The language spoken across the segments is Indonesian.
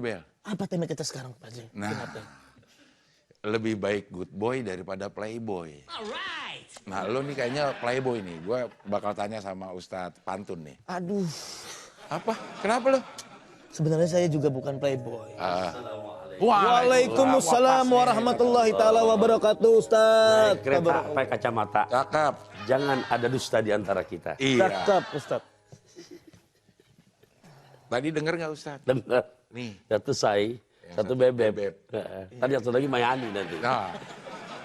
Bel. Apa tema kita sekarang, Pak Jeng? Nah, Kenapa? lebih baik good boy daripada playboy. Nah, lo nih kayaknya playboy nih. Gue bakal tanya sama Ustadz Pantun nih. Aduh, Apa? Kenapa lo? sebenarnya saya juga bukan playboy. Waalaikumsalam. Waalaikumsalam warahmatullahi taala wabarakatuh, Ustaz. Naik kereta pakai kacamata. Cakep. Jangan ada dusta di antara kita. Iya. Cakep, Ustaz. Tadi denger nggak Ustadz? Dengar. Nih. Satu sai, satu bebek. Tadi satu lagi Mayani nanti. Nah,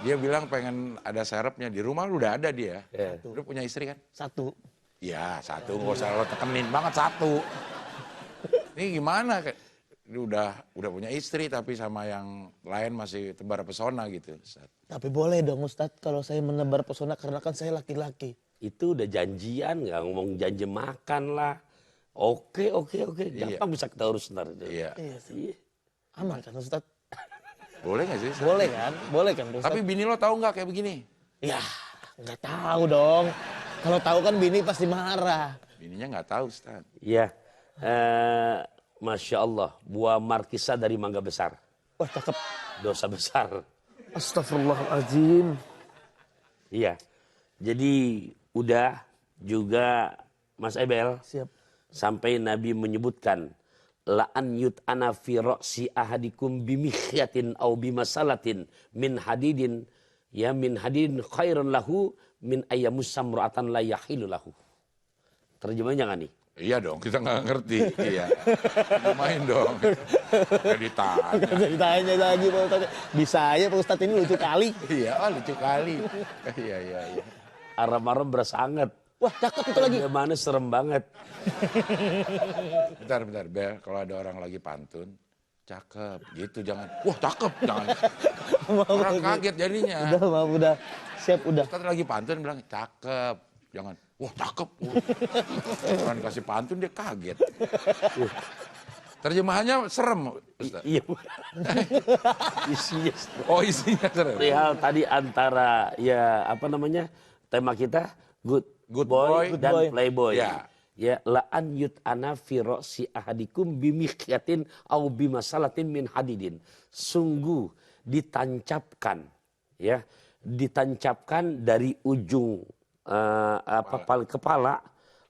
dia bilang pengen ada serepnya. Di rumah lu udah ada dia. Ya. Lu punya istri kan? Satu. Iya, satu. Nggak usah lo tekenin banget, satu. Ini gimana? Dia udah punya istri tapi sama yang lain masih tebar pesona gitu. Ustadz. Tapi boleh dong, Ustaz, kalau saya menebar pesona karena kan saya laki-laki. Itu udah janjian, nggak ngomong janji makan lah. Oke. Gampang bisa kita urus ntar. Iya. Iya sih. Aman kan, Ustaz? Boleh nggak sih? Ustadz? Boleh kan? Boleh kan, Ustaz? Tapi bini lo tahu nggak kayak begini? Ya, nggak tahu dong. Kalau tahu kan bini pasti marah. Bininya nggak tahu, Ustadz. Iya. Masya Allah, buah markisa dari mangga besar. Wah, cakep. Dosa besar. Astagfirullahaladzim. Iya. Jadi udah juga Mas Ebel. Siap. Sampai Nabi menyebutkan la'an yut'ana fi ra'si ahadikum bimikhyatin au bimasalatin min hadidin khairun lahu min ayyamus samra'atan la yahilu lahu. Terjemahnya jangan nih. Iya dong, kita nggak ngerti. Iya. Main dong. Kayak ditanya. Ditanya lagi Pak Ustadz. Bisa aja Pak Ustadz ini lucu kali. Iya, lucu kali. Iya. Aram-aram berasa anget. Wah, cakep itu lagi. Bagaimana serem banget. Bentar, Bel. Kalau ada orang lagi pantun, cakep. Gitu, jangan. Wah, cakep. Jangan. Orang kaget jadinya. Udah. Siap, udah. Ustadz lagi pantun bilang, cakep. Jangan. Wah, cakep. Orang kasih pantun, dia kaget. Terjemahannya serem, Ustadz. Iya. Isinya. Oh, isinya serem. Perihal tadi antara tema kita good boy dan boy. playboy. Ya. Ya, la'an yut'ana fi ra'si ahadikum bimikhyatin au bimasalatin min hadidin. Sungguh ditancapkan dari ujung kepala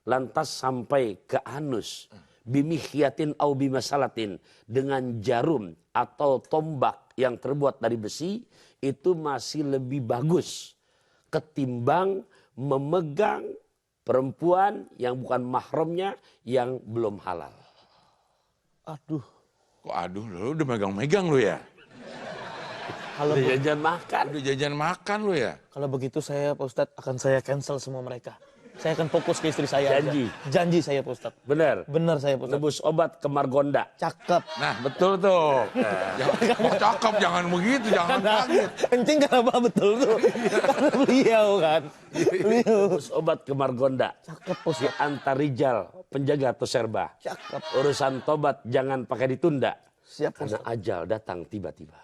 lantas sampai ke anus. Bimikhyatin au bimasalatin, dengan jarum atau tombak yang terbuat dari besi itu masih lebih bagus ketimbang memegang perempuan yang bukan mahramnya yang belum halal. Aduh. Kok aduh, lu udah megang-megang lu ya? Kalau Udah jajan makan. Udah jajan makan lu ya? Kalau begitu saya Pak Ustadz akan saya cancel semua mereka. Saya akan fokus ke istri saya. Janji. Aja. Janji saya Pak Ustadz. Benar. Benar saya Pak Ustadz. Nebus obat ke Margonda. Cakep. Nah, betul tuh. Jangan cakep, jangan begitu, jangan kaget. Kencing kenapa betul tuh? Karena beliau kan. Beliau. Nebus obat ke Margonda. Cakep Pak Si Ustadz. Antarijal, penjaga atau serba. Cakep. Urusan tobat jangan pakai ditunda. Siap Pak Karena Ustadz. ajal datang tiba-tiba.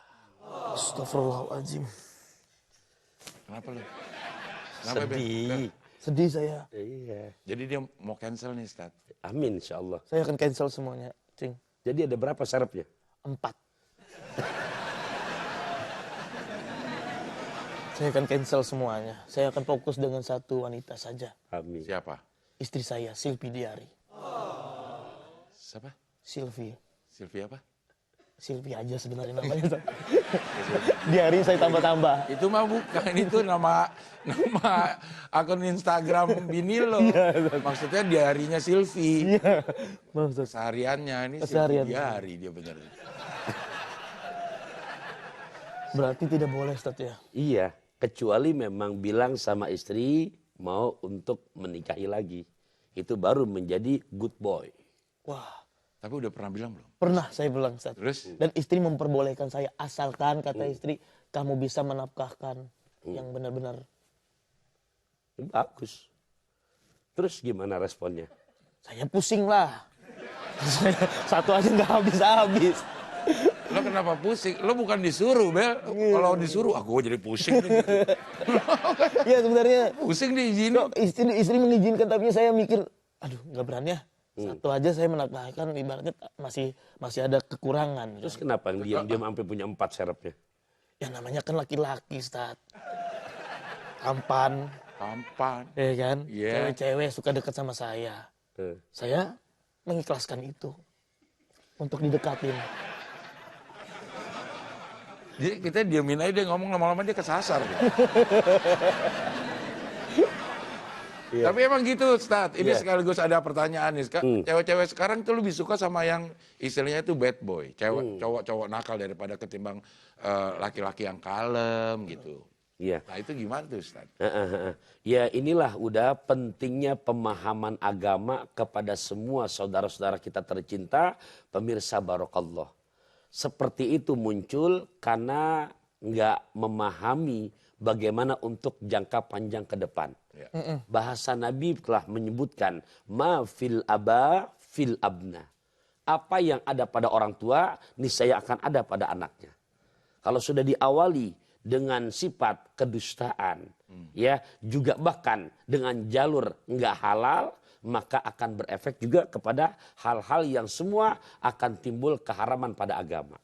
Astagfirullahaladzim. Kenapa lu? Kenapa, Bel? Sedih. Sedih saya. Iya. Jadi dia mau cancel nih, Ustadz. Amin insya Allah. Saya akan cancel semuanya. Cing. Jadi ada berapa syaratnya? 4. Saya akan cancel semuanya. Saya akan fokus dengan satu wanita saja. Amin. Siapa? Istri saya, Silvi Diari. Siapa? Silvi. Silvi apa? Silvi aja sebenarnya namanya. Diari saya tambah-tambah. Itu mah bukan, itu nama akun Instagram bini lo. Maksudnya diarinya Silvi. Iya. Maksud. Sehariannya ini Keseharian. Silvi diari dia bener. Berarti tidak boleh Ustaz ya? Iya. Kecuali memang bilang sama istri mau untuk menikahi lagi. Itu baru menjadi good boy. Wah. Tapi udah pernah bilang belum? Pernah saya bilang Ustaz. Terus? Dan istri memperbolehkan saya asalkan kata istri kamu bisa menafkahkan yang benar-benar. Bagus. Terus gimana responnya? Saya pusing lah. Satu aja nggak habis-habis. Lo kenapa pusing? Lo bukan disuruh, Bel. Kalau disuruh, aku jadi pusing. Ya sebenarnya Pusing diizinin. istri mengizinkan tapi saya mikir, aduh nggak berani ya. Satu aja saya menafkahkan ibaratnya masih ada kekurangan. Terus kenapa diam-diam sampai punya 4 serepnya? Ya namanya kan laki-laki, Ustaz. Tampan, Tampan. ya kan? Iya. Cewek-cewek suka dekat sama saya. Saya mengikhlaskan itu untuk didekatin. Jadi kita diamin aja, dia ngomong lama-lama dia kesasar. Tapi emang gitu, Ustadz. Ini sekaligus ada pertanyaan nih. Cewek-cewek sekarang tuh lebih suka sama yang istilahnya itu bad boy. Cowok-cowok nakal daripada ketimbang laki-laki yang kalem gitu. Iya. Nah itu gimana tuh, Ustadz? Ya inilah udah pentingnya pemahaman agama kepada semua saudara-saudara kita tercinta, pemirsa Barokallah. Seperti itu muncul karena nggak memahami bagaimana untuk jangka panjang ke depan. Bahasa Nabi telah menyebutkan ma fil aba fil abna. Apa yang ada pada orang tua niscaya akan ada pada anaknya. Kalau sudah diawali dengan sifat kedustaan, ya juga bahkan dengan jalur nggak halal, maka akan berefek juga kepada hal-hal yang semua akan timbul keharaman pada agama.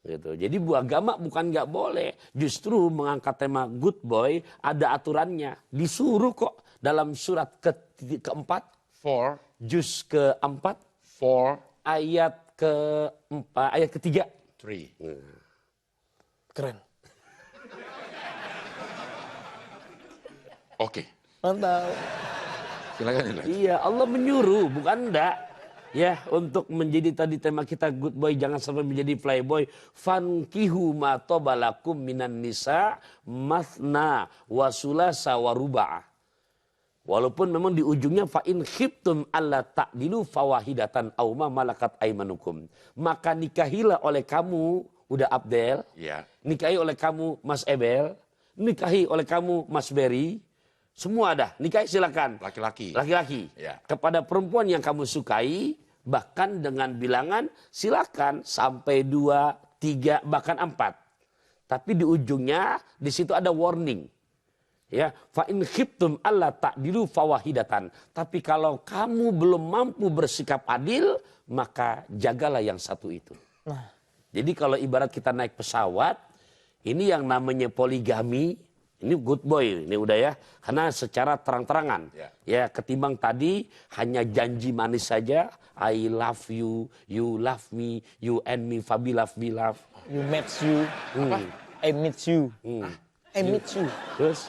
Gitu. Jadi agama bukan nggak boleh, justru mengangkat tema good boy ada aturannya, disuruh kok dalam surat keempat, juz keempat, ayat keempat, ayat ketiga, 3. Keren. Oke. Mantap. Silakan. Iya, Allah menyuruh, bukan enggak. Ya, untuk menjadi tadi tema kita good boy, jangan sampai menjadi playboy. Fankihu ma tobalakum minan nisa mathna wa sulasa wa ruba'a. Walaupun memang di ujungnya fa in khiftum alla ta'dilu fawahidatan aw ma malakat aimanukum. Maka nikahilah oleh kamu, udah Abdel. Iya. Nikahi oleh kamu Mas Ebel, nikahi oleh kamu Mas Berry. Semua ada, nikahi silakan. Laki-laki. Laki-laki. Ya. Kepada perempuan yang kamu sukai, bahkan dengan bilangan silakan sampai 2, 3, bahkan 4. Tapi di ujungnya di situ ada warning. Ya, fa in khiftum alla ta'dilu fawahidatan. Tapi kalau kamu belum mampu bersikap adil, maka jagalah yang satu itu. Nah. Jadi kalau ibarat kita naik pesawat, ini yang namanya poligami. Ini good boy, ini udah ya. Karena secara terang-terangan. Ya, ketimbang tadi hanya janji manis saja. I love you, you love me, you and me, Fabi love me love. You meet you. Apa? I meet you. I meet you. Terus?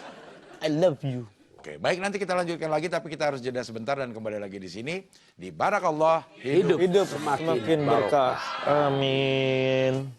I love you. Oke, baik nanti kita lanjutkan lagi. Tapi kita harus jeda sebentar dan kembali lagi di sini. Di Barakallah. Hidup Semakin berkah. Amin.